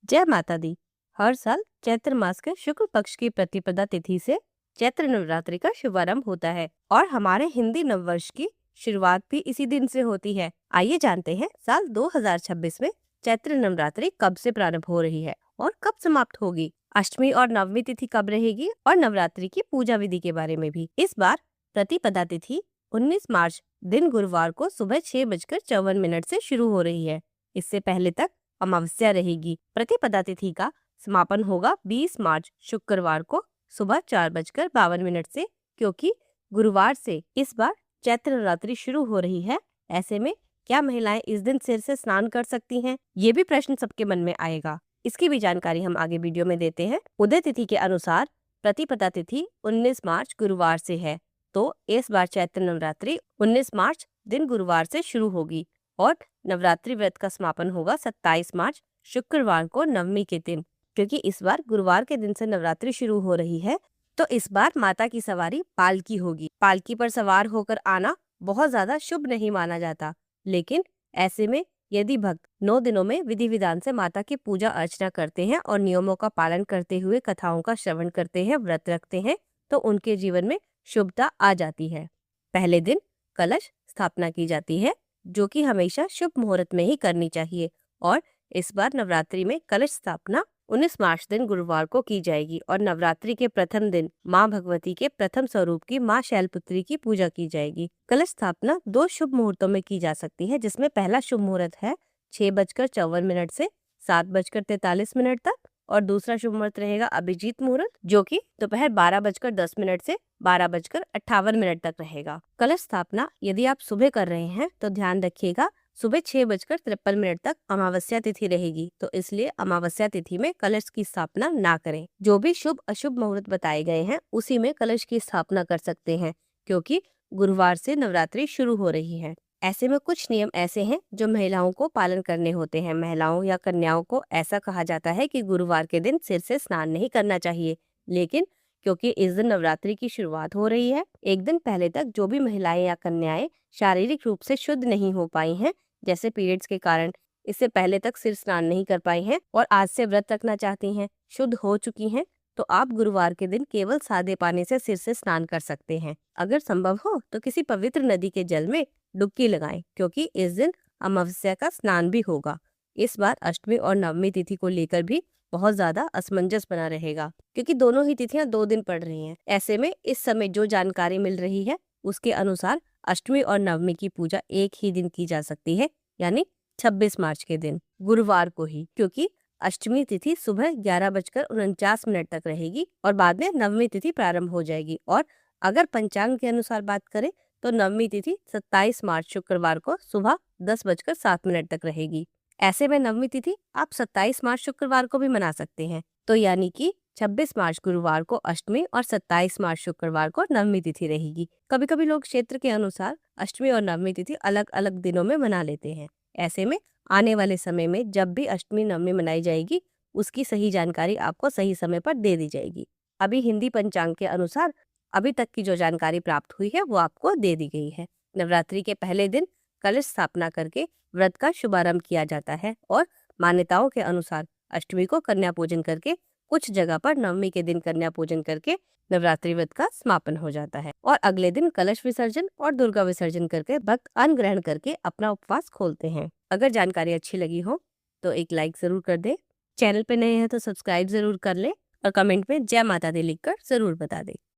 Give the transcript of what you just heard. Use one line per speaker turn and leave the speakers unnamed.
जय माता दी। हर साल चैत्र मास के शुक्ल पक्ष की प्रतिपदा तिथि से चैत्र नवरात्रि का शुभारंभ होता है और हमारे हिंदी नववर्ष की शुरुआत भी इसी दिन से होती है। आइए जानते हैं साल 2026 में चैत्र नवरात्रि कब से प्रारंभ हो रही है और कब समाप्त होगी। अष्टमी और नवमी तिथि कब रहेगी और नवरात्रि की पूजा विधि के बारे में भी। इस बार प्रतिपदा तिथि 19 मार्च दिन गुरुवार को सुबह 6:54 से शुरू हो रही है। इससे पहले तक अमावस्या रहेगी। प्रतिपदा तिथि का समापन होगा 20 मार्च शुक्रवार को सुबह 4:52 से, क्योंकि गुरुवार से इस बार चैत्र नवरात्रि शुरू हो रही है। ऐसे में क्या महिलाएं इस दिन सिर से स्नान कर सकती हैं? ये भी प्रश्न सबके मन में आएगा। इसकी भी जानकारी हम आगे वीडियो में देते हैं। उदय तिथि के अनुसार प्रतिपदा तिथि 19 मार्च गुरुवार से है, तो इस बार चैत्र नवरात्रि 19 मार्च दिन गुरुवार से शुरू होगी और नवरात्रि व्रत का समापन होगा 27 मार्च शुक्रवार को नवमी के दिन। क्योंकि इस बार गुरुवार के दिन से नवरात्रि शुरू हो रही है, तो इस बार माता की सवारी पालकी होगी। पालकी पर सवार होकर आना बहुत ज्यादा शुभ नहीं माना जाता, लेकिन ऐसे में यदि भक्त 9 दिनों में विधि विधान से माता की पूजा अर्चना करते हैं और नियमों का पालन करते हुए कथाओं का श्रवण करते हैं, व्रत रखते हैं, तो उनके जीवन में शुभता आ जाती है। पहले दिन कलश स्थापना की जाती है, जो कि हमेशा शुभ मुहूर्त में ही करनी चाहिए, और इस बार नवरात्रि में कलश स्थापना 19 मार्च दिन गुरुवार को की जाएगी और नवरात्रि के प्रथम दिन माँ भगवती के प्रथम स्वरूप की माँ शैलपुत्री की पूजा की जाएगी। कलश स्थापना 2 शुभ मुहूर्तों में की जा सकती है, जिसमें पहला शुभ मुहूर्त है 6:54 से 7:43 तक और दूसरा शुभ मुहूर्त रहेगा अभिजीत मुहूर्त, जो कि दोपहर 12:10 से 12:58 तक रहेगा। कलश स्थापना यदि आप सुबह कर रहे हैं तो ध्यान रखिएगा, सुबह 6:53 तक अमावस्या तिथि रहेगी, तो इसलिए अमावस्या तिथि में कलश की स्थापना ना करें। जो भी शुभ अशुभ मुहूर्त बताए गए हैं उसी में कलश की स्थापना कर सकते हैं, क्योंकि गुरुवार से नवरात्रि शुरू हो रही है। ऐसे में कुछ नियम ऐसे हैं जो महिलाओं को पालन करने होते हैं। महिलाओं या कन्याओं को ऐसा कहा जाता है कि गुरुवार के दिन सिर से स्नान नहीं करना चाहिए, लेकिन क्योंकि इस दिन नवरात्रि की शुरुआत हो रही है, एक दिन पहले तक जो भी महिलाएं या कन्याएं शारीरिक रूप से शुद्ध नहीं हो पाई हैं, जैसे पीरियड्स के कारण इससे पहले तक सिर स्नान नहीं कर पाई हैं और आज से व्रत रखना चाहती हैं, शुद्ध हो चुकी हैं, तो आप गुरुवार के दिन केवल सादे पानी से सिर से स्नान कर सकते हैं। अगर संभव हो तो किसी पवित्र नदी के जल में डुबकी लगाएं, क्योंकि इस दिन अमावस्या का स्नान भी होगा। इस बार अष्टमी और नवमी तिथि को लेकर भी बहुत ज्यादा असमंजस बना रहेगा, क्योंकि दोनों ही तिथियां 2 दिन पड़ रही हैं। ऐसे में इस समय जो जानकारी मिल रही है उसके अनुसार अष्टमी और नवमी की पूजा एक ही दिन की जा सकती है, यानी 26 मार्च के दिन गुरुवार को ही, क्योंकि अष्टमी तिथि सुबह 11:49 तक रहेगी और बाद में नवमी तिथि प्रारंभ हो जाएगी। और अगर पंचांग के अनुसार बात करें तो नवमी तिथि 27 मार्च शुक्रवार को सुबह 10:07 तक रहेगी। ऐसे में नवमी तिथि आप 27 मार्च शुक्रवार को भी मना सकते हैं, तो यानी कि 26 मार्च गुरुवार को अष्टमी और 27 मार्च शुक्रवार को नवमी तिथि रहेगी। कभी कभी लोग क्षेत्र के अनुसार अष्टमी और नवमी तिथि अलग अलग दिनों में मना लेते हैं। ऐसे में आने वाले समय में जब भी अष्टमी नवमी मनाई जाएगी उसकी सही जानकारी आपको सही समय पर दे दी जाएगी। अभी हिंदी पंचांग के अनुसार अभी तक की जो जानकारी प्राप्त हुई है वो आपको दे दी गई है। नवरात्रि के पहले दिन कलश स्थापना करके व्रत का शुभारंभ किया जाता है और मान्यताओं के अनुसार अष्टमी को कन्या पूजन करके, कुछ जगह पर नवमी के दिन कन्या पूजन करके नवरात्रि व्रत का समापन हो जाता है और अगले दिन कलश विसर्जन और दुर्गा विसर्जन करके भक्त अन्न ग्रहण करके अपना उपवास खोलते हैं। अगर जानकारी अच्छी लगी हो तो एक लाइक जरूर कर दे, चैनल पे नए हैं तो सब्सक्राइब जरूर कर ले और कमेंट में जय माता दी लिखकर जरूर बता दे।